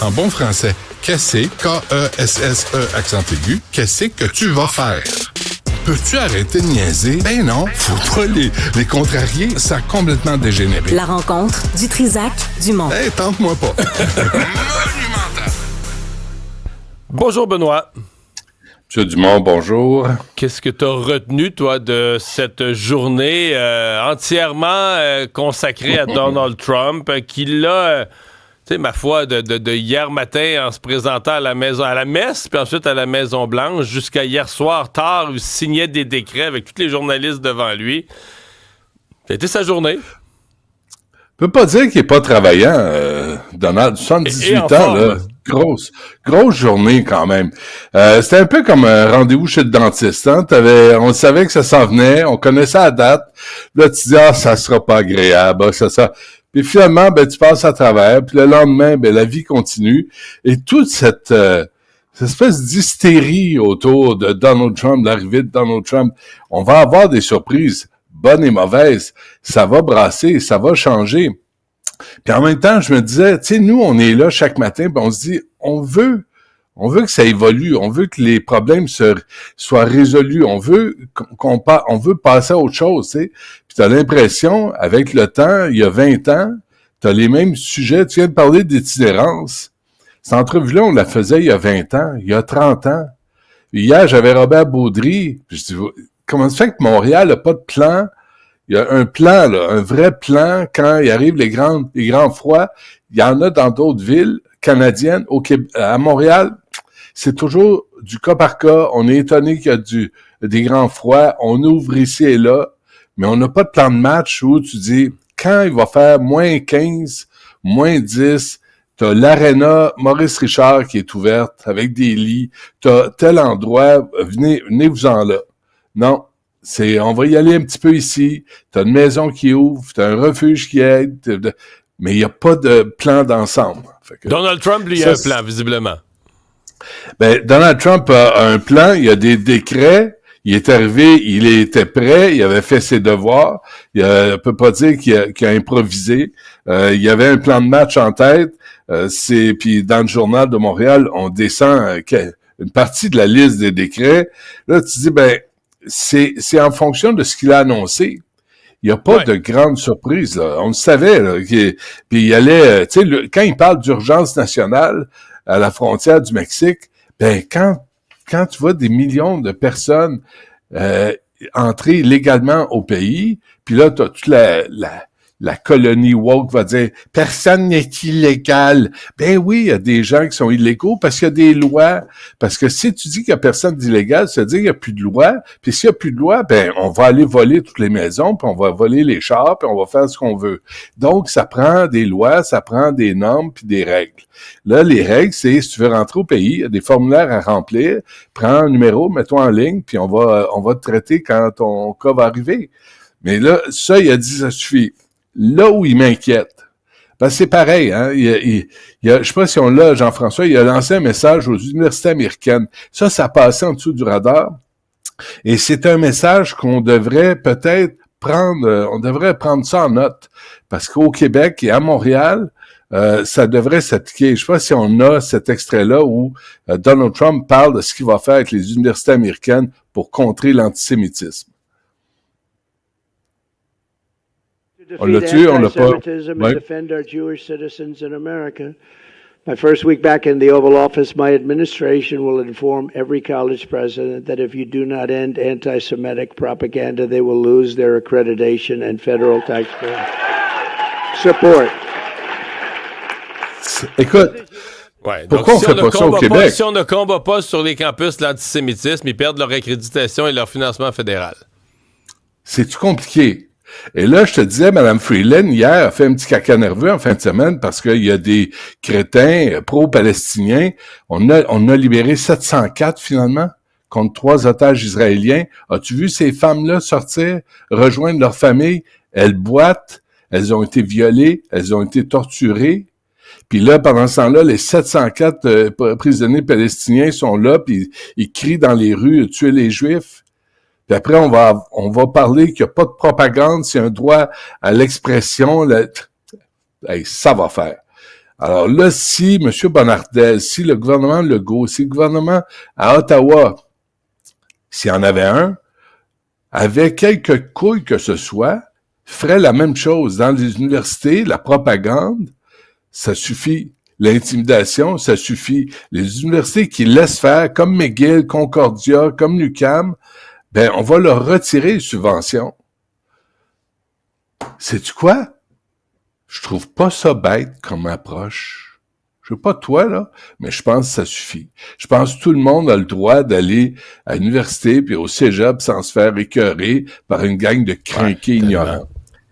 En bon français, qu'est-ce K-E-S-S-E accent aigu, qu'est-ce que tu vas faire? Peux-tu arrêter de niaiser? Ben non, faut pas les contrarier, ça a complètement dégénéré. La rencontre du Trisac Dumont. Hey, tente-moi pas. Monumental. Bonjour Benoît. Monsieur Dumont, bonjour. Qu'est-ce que tu as retenu, toi, de cette journée entièrement consacrée à Donald Trump, qui l'a, tu sais, ma foi, de hier matin en se présentant à la messe, puis ensuite à la Maison-Blanche, jusqu'à hier soir tard, il signait des décrets avec tous les journalistes devant lui. Ça a été sa journée. Je peux pas dire qu'il est pas travaillant, Donald. 78 ans, forme. Là. Grosse journée quand même. C'était un peu comme un rendez-vous chez le dentiste. Hein? On savait que ça s'en venait, on connaissait la date. Là, tu dis, ça sera pas agréable, ça. Puis finalement, tu passes à travers. Puis le lendemain, la vie continue. Et toute cette espèce d'hystérie autour de Donald Trump, l'arrivée de Donald Trump, on va avoir des surprises. Bonne et mauvaise, ça va brasser, ça va changer. Puis en même temps, je me disais, tu sais, nous, on est là chaque matin, puis on se dit, on veut que ça évolue, on veut que les problèmes soient résolus, on veut on veut passer à autre chose, tu sais. Puis t'as l'impression, avec le temps, il y a 20 ans, t'as les mêmes sujets, tu viens de parler d'itinérance. Cette entrevue-là, on la faisait il y a 20 ans, il y a 30 ans. Hier, j'avais Robert Baudry, puis je dis, comment ça fait que Montréal n'a pas de plan? Il y a un plan, là, un vrai plan, quand il arrive les grands froids. Il y en a dans d'autres villes canadiennes. Au Québec, à Montréal, c'est toujours du cas par cas. On est étonné qu'il y a des grands froids. On ouvre ici et là, mais on n'a pas de plan de match où tu dis, quand il va faire moins 15, moins 10, t'as l'aréna Maurice Richard qui est ouverte avec des lits. T'as tel endroit, venez-vous-en là. Non, on va y aller un petit peu ici, t'as une maison qui ouvre, t'as un refuge qui aide, mais il n'y a pas de plan d'ensemble. Donald Trump, lui, a un plan, visiblement. Donald Trump a un plan, il y a des décrets, il est arrivé, il était prêt, il avait fait ses devoirs, on peut pas dire qu'il a improvisé, il y avait un plan de match en tête, puis dans le Journal de Montréal, on descend une partie de la liste des décrets, là tu dis, c'est en fonction de ce qu'il a annoncé. Il n'y a pas de grande surprise, là. On le savait, là. Puis il allait, tu sais, quand il parle d'urgence nationale à la frontière du Mexique, quand tu vois des millions de personnes entrer légalement au pays, puis là, tu as toute la colonie woke va dire « Personne n'est illégal ». Ben oui, il y a des gens qui sont illégaux parce qu'il y a des lois. Parce que si tu dis qu'il y a personne d'illégal, ça veut dire qu'il n'y a plus de loi. Puis s'il n'y a plus de loi, on va aller voler toutes les maisons, puis on va voler les chars, puis on va faire ce qu'on veut. Donc, ça prend des lois, ça prend des normes, puis des règles. Là, les règles, c'est si tu veux rentrer au pays, il y a des formulaires à remplir, prends un numéro, mets-toi en ligne, puis on va te traiter quand ton cas va arriver. Mais là, ça, il a dit, ça suffit. Là où il m'inquiète, c'est pareil, hein. Je sais pas si on l'a, Jean-François, il a lancé un message aux universités américaines. Ça passait en dessous du radar. Et c'est un message qu'on devrait peut-être on devrait prendre ça en note. Parce qu'au Québec et à Montréal, ça devrait s'appliquer. Je sais pas si on a cet extrait-là où Donald Trump parle de ce qu'il va faire avec les universités américaines pour contrer l'antisémitisme. On l'a tué, on l'a pas. And defend our Jewish citizens in America. My first week back in the Oval Office, my administration will inform every college president that if you do not end anti-Semitic propaganda, they will lose their accreditation and federal taxpayer support. Écoute, pourquoi on fait pas ça au Québec? Si on ne combat pas sur les campus l'antisémitisme, ils perdent leur accréditation et leur financement fédéral. C'est-tu compliqué? Et là, je te disais, Mme Freeland, hier, a fait un petit caca nerveux en fin de semaine parce qu'il y a des crétins pro-palestiniens. On a libéré 704, finalement, contre 3 otages israéliens. As-tu vu ces femmes-là sortir, rejoindre leur famille? Elles boitent, elles ont été violées, elles ont été torturées. Puis là, pendant ce temps-là, les 704 prisonniers palestiniens sont là, puis ils crient dans les rues « Tuez les Juifs ». Puis après, on va parler qu'il n'y a pas de propagande, c'est un droit à l'expression. Hey, ça va faire. Alors là, si M. Bonnardel, si le gouvernement Legault, si le gouvernement à Ottawa, s'il y en avait un, avait quelques couilles que ce soit, ferait la même chose dans les universités, la propagande, ça suffit. L'intimidation, ça suffit. Les universités qui laissent faire, comme McGill, Concordia, comme l'UQAM, ben, on va leur retirer les subventions. Sais-tu quoi? Je trouve pas ça bête comme approche. Je sais pas toi, là, mais je pense que ça suffit. Je pense que tout le monde a le droit d'aller à l'université puis au cégep sans se faire écœurer par une gang de crinqués ignorants.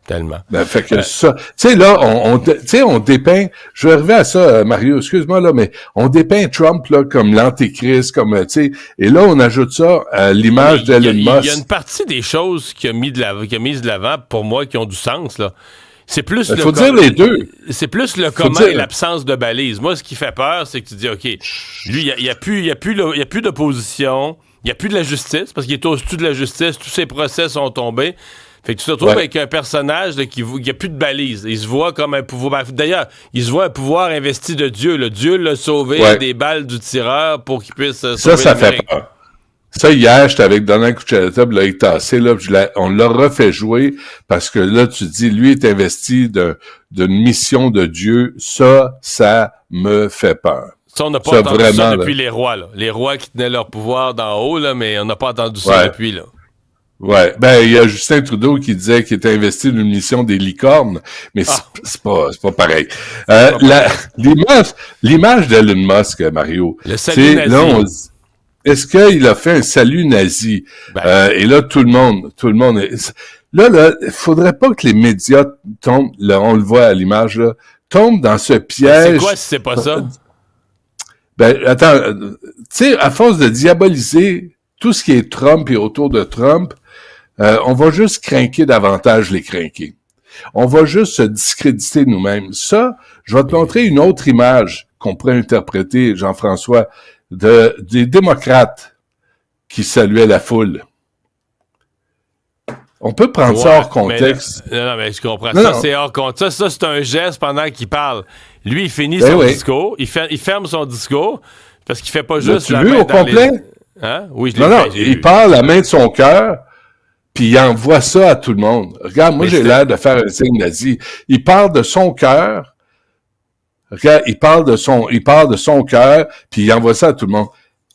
Tellement. Ben, fait que ça, tu sais, là, on dépeint, je vais arriver à ça, Mario, excuse-moi, là, mais on dépeint Trump, là, comme l'antéchrist, comme, tu sais, et là, on ajoute ça à l'image d'Elon Musk. Il y a une partie des choses qu'il a mis de l'avant, pour moi, qui ont du sens, là. C'est plus il faut dire les deux. C'est plus le comment et l'absence de balise. Moi, ce qui fait peur, c'est que tu dis, OK, lui, il y a plus d'opposition, il y a plus de la justice, parce qu'il est au-dessus de la justice, tous ses procès sont tombés. Fait que tu te retrouves avec un personnage là, qui a plus de balise. Il se voit comme un pouvoir. D'ailleurs, il se voit un pouvoir investi de Dieu. Là. Dieu l'a sauvé des balles du tireur pour qu'il puisse sauver ça fait peur. Ça, hier, j'étais avec Donald Cuccioletta, là, il tassé, là, on l'a refait jouer parce que là, tu dis, lui est investi d'une mission de Dieu. Ça me fait peur. Ça, on n'a pas entendu ça depuis les rois, là. Les rois qui tenaient leur pouvoir d'en haut, là, mais on n'a pas entendu ça depuis, là. Ouais, ben il y a Justin Trudeau qui disait qu'il était investi d'une mission des licornes, mais c'est pas pareil. L'image d'Elon Musk, Mario, le salut nazi. Là, est-ce qu'il a fait un salut nazi? Et là tout le monde là, il faudrait pas que les médias tombent, là, on le voit à l'image là, tombent dans ce piège. C'est quoi si c'est pas ça? Ben attends, tu sais, à force de diaboliser tout ce qui est Trump et autour de Trump, on va juste craquer davantage les crinqués. On va juste se discréditer nous-mêmes. Ça, je vais te montrer une autre image qu'on pourrait interpréter, Jean-François, des démocrates qui saluaient la foule. On peut prendre ça hors contexte. Mais je comprends. C'est hors contexte. Ça, c'est un geste pendant qu'il parle. Lui, il finit son discours. Il ferme son discours parce qu'il fait pas juste la main au complet? Hein? Oui, je l'ai fait. Il parle la main de son cœur, puis il envoie ça à tout le monde. Regarde, moi, j'ai l'air de faire un signe nazi. Il parle de son cœur. Regarde, il parle de son cœur, puis il envoie ça à tout le monde.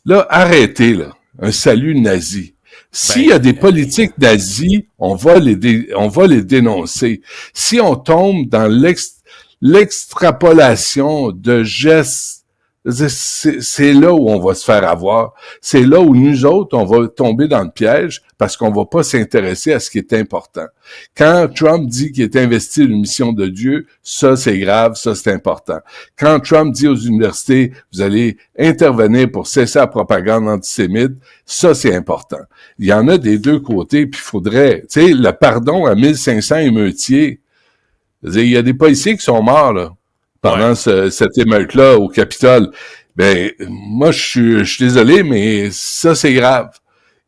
Là, arrêtez, là. Un salut nazi. S'il y a des politiques nazis, on va les dénoncer. Si on tombe dans l'extrapolation de gestes, c'est là où on va se faire avoir. C'est là où nous autres, on va tomber dans le piège parce qu'on va pas s'intéresser à ce qui est important. Quand Trump dit qu'il est investi d'une mission de Dieu, ça c'est grave, ça c'est important. Quand Trump dit aux universités, vous allez intervenir pour cesser la propagande antisémite, ça c'est important. Il y en a des deux côtés, puis il faudrait, tu sais, le pardon à 1500 émeutiers. Il y a des policiers qui sont morts, là. Pendant cette émeute-là au Capitole, ben moi je suis désolé, mais ça c'est grave.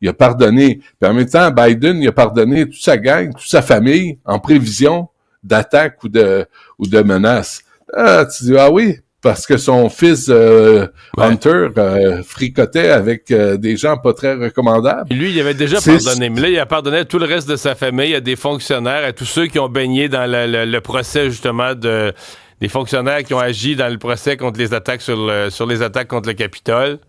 Il a pardonné. Puis en même temps, Biden, il a pardonné toute sa gang, toute sa famille, en prévision d'attaque ou de menaces. Tu dis oui, parce que son fils Hunter fricotait avec des gens pas très recommandables. Et lui, il avait déjà pardonné, mais là, il a pardonné à tout le reste de sa famille, à des fonctionnaires, à tous ceux qui ont baigné dans le procès justement des fonctionnaires qui ont agi dans le procès contre les attaques sur les attaques contre le Capitole.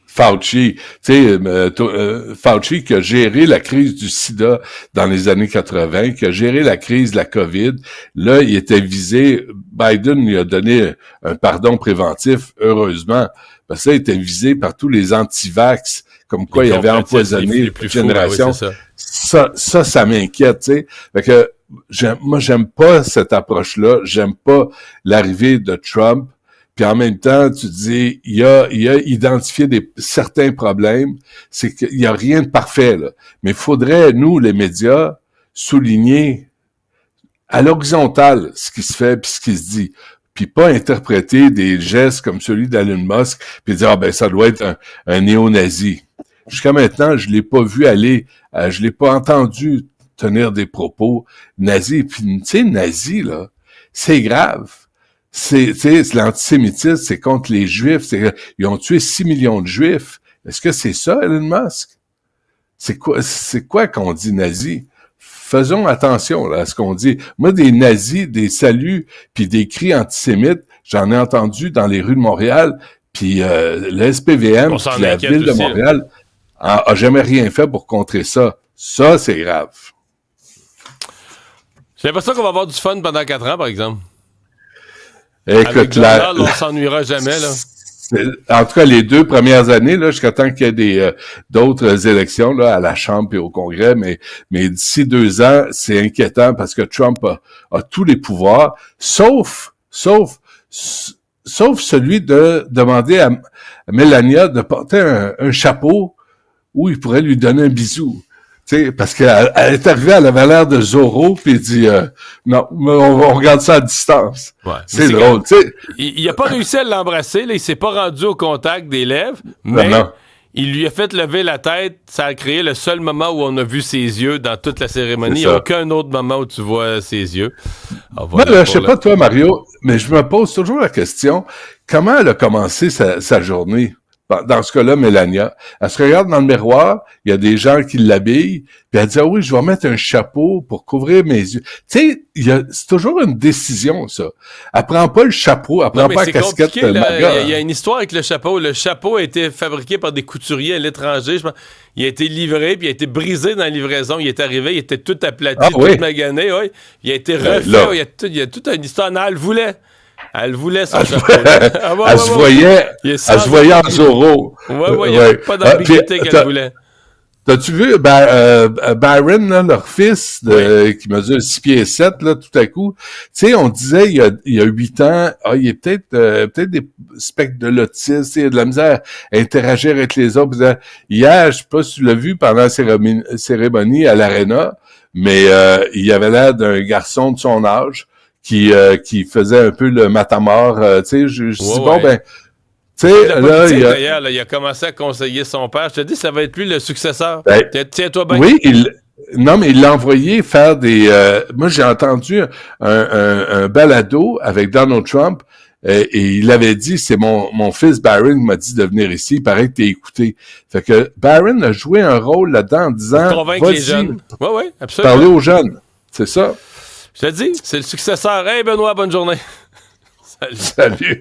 Fauci, Fauci qui a géré la crise du sida dans les années 80, qui a géré la crise de la COVID, là, il était visé, Biden lui a donné un pardon préventif, heureusement, parce que là, il était visé par tous les anti-vax, comme quoi il avait empoisonné les générations. Ça m'inquiète, tu sais. Fait que, moi, j'aime pas cette approche-là. J'aime pas l'arrivée de Trump. Puis en même temps, tu dis, il a identifié certains problèmes. C'est qu'il y a rien de parfait, là. Mais il faudrait, nous, les médias, souligner à l'horizontale ce qui se fait puis ce qui se dit. Puis pas interpréter des gestes comme celui d'Elon Musk puis dire, ça doit être un néo-nazi. Jusqu'à maintenant, je l'ai pas vu je l'ai pas entendu tenir des propos nazis. Puis, tu sais, nazi, là, c'est grave. c'est l'antisémitisme, c'est contre les Juifs. Ils ont tué 6 millions de Juifs. Est-ce que c'est ça, Elon Musk? C'est quoi qu'on dit nazi? Faisons attention là, à ce qu'on dit. Moi, des nazis, des saluts, puis des cris antisémites, j'en ai entendu dans les rues de Montréal, puis le SPVM, puis la ville de Montréal a jamais rien fait pour contrer ça. Ça, c'est grave. J'ai l'impression qu'on va avoir du fun pendant 4 ans, par exemple. Écoute, avec Donald, on s'ennuiera jamais, là. En tout cas, les 2 premières années, là, jusqu'à temps qu'il y ait d'autres élections là, à la Chambre et au Congrès, mais d'ici 2 ans, c'est inquiétant parce que Trump a tous les pouvoirs, sauf celui de demander à Melania de porter un chapeau où il pourrait lui donner un bisou. T'sais, parce qu'elle est arrivée, elle avait l'air de Zorro, puis il dit non, on regarde ça à distance. Ouais, c'est drôle. T'sais. Il n'a pas réussi à l'embrasser, là, il s'est pas rendu au contact des lèvres, mais il lui a fait lever la tête. Ça a créé le seul moment où on a vu ses yeux dans toute la cérémonie. Il n'y a aucun autre moment où tu vois ses yeux. Voilà, moi, je sais pas toi, Mario, mais je me pose toujours la question, comment elle a commencé sa journée? Dans ce cas-là, Melania, elle se regarde dans le miroir, il y a des gens qui l'habillent, puis elle dit « Ah oui, je vais mettre un chapeau pour couvrir mes yeux. » Tu sais, c'est toujours une décision, ça. Elle prend pas le chapeau, elle prend pas la casquette de MAGA. Il y a une histoire avec le chapeau. Le chapeau a été fabriqué par des couturiers à l'étranger. Je pense. Il a été livré, puis il a été brisé dans la livraison. Il est arrivé, il était tout aplati, tout magané. Ouais. Il a été refait. Il y a toute une histoire. Non, elle voulait son chapeau. Elle se voyait en Zorro. Il n'y avait pas d'ambiguïté qu'elle voulait. T'as-tu vu Byron, là, leur fils, qui mesure 6 pieds 7, là, tout à coup? Tu sais, on disait il y a 8 ans, il est peut-être des spectres de l'autisme, il a de la misère à interagir avec les autres. Hier, je sais pas si tu l'as vu pendant la cérémonie à l'Arena, mais il avait l'air d'un garçon de son âge qui faisait un peu le matamor, tu sais, je dis bon, ben, tu sais, là, d'ailleurs, il a commencé à conseiller son père. Je te dis, ça va être lui le successeur. Tiens-toi bien. Oui, mais il l'a envoyé faire des... moi, j'ai entendu un balado avec Donald Trump et il avait dit, c'est mon fils Byron qui m'a dit de venir ici. Il paraît que t'es écouté. Fait que Byron a joué un rôle là-dedans en disant... Convaincre les jeunes. Oui, absolument. Parler aux jeunes. C'est ça. Je te dis, c'est le successeur. Hey, Benoît, bonne journée. Salut.